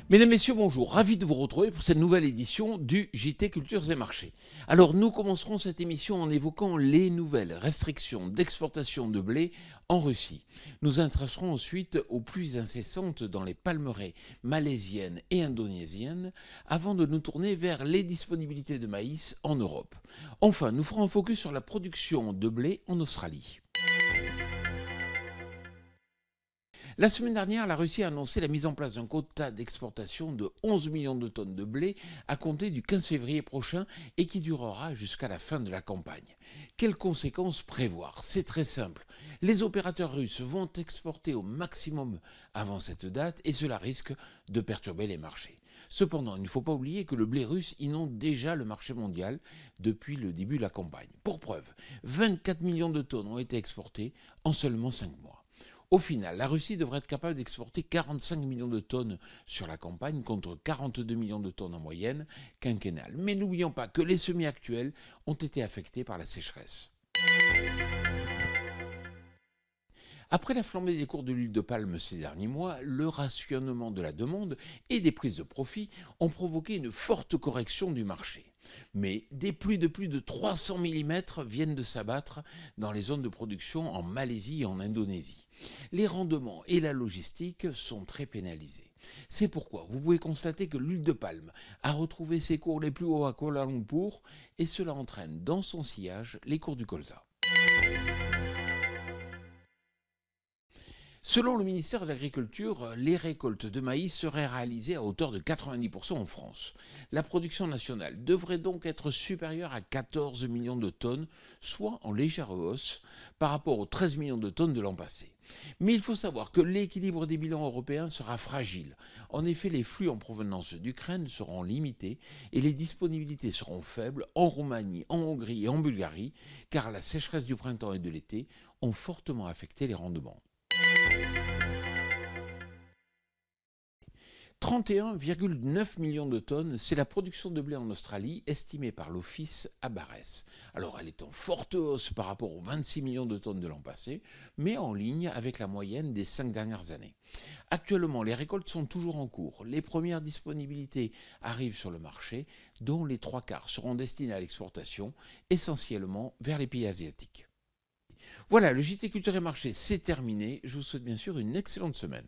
Mesdames, Messieurs, bonjour. Ravi de vous retrouver pour cette nouvelle édition du JT Cultures et Marchés. Alors, nous commencerons cette émission en évoquant les nouvelles restrictions d'exportation de blé en Russie. Nous intéresserons ensuite aux pluies incessantes dans les palmeraies malaisiennes et indonésiennes avant de nous tourner vers les disponibilités de maïs en Europe. Enfin, nous ferons un focus sur la production de blé en Australie. La semaine dernière, la Russie a annoncé la mise en place d'un quota d'exportation de 11 millions de tonnes de blé à compter du 15 février prochain et qui durera jusqu'à la fin de la campagne. Quelles conséquences prévoir? C'est très simple. Les opérateurs russes vont exporter au maximum avant cette date et cela risque de perturber les marchés. Cependant, il ne faut pas oublier que le blé russe inonde déjà le marché mondial depuis le début de la campagne. Pour preuve, 24 millions de tonnes ont été exportées en seulement 5 mois. Au final, la Russie devrait être capable d'exporter 45 millions de tonnes sur la campagne contre 42 millions de tonnes en moyenne quinquennale. Mais n'oublions pas que les semis actuels ont été affectés par la sécheresse. Après la flambée des cours de l'huile de palme ces derniers mois, le rationnement de la demande et des prises de profit ont provoqué une forte correction du marché. Mais des pluies de plus de 300 mm viennent de s'abattre dans les zones de production en Malaisie et en Indonésie. Les rendements et la logistique sont très pénalisés. C'est pourquoi vous pouvez constater que l'huile de palme a retrouvé ses cours les plus hauts à Kuala Lumpur et cela entraîne dans son sillage les cours du colza. Selon le ministère de l'Agriculture, les récoltes de maïs seraient réalisées à hauteur de 90% en France. La production nationale devrait donc être supérieure à 14 millions de tonnes, soit en légère hausse par rapport aux 13 millions de tonnes de l'an passé. Mais il faut savoir que l'équilibre des bilans européens sera fragile. En effet, les flux en provenance d'Ukraine seront limités et les disponibilités seront faibles en Roumanie, en Hongrie et en Bulgarie, car la sécheresse du printemps et de l'été ont fortement affecté les rendements. 31,9 millions de tonnes, c'est la production de blé en Australie estimée par l'Office Abares. Alors elle est en forte hausse par rapport aux 26 millions de tonnes de l'an passé, mais en ligne avec la moyenne des 5 dernières années. Actuellement, les récoltes sont toujours en cours. Les premières disponibilités arrivent sur le marché, dont les 3/4 seront destinés à l'exportation, essentiellement vers les pays asiatiques. Voilà, le JT Culture et Marché, c'est terminé. Je vous souhaite bien sûr une excellente semaine.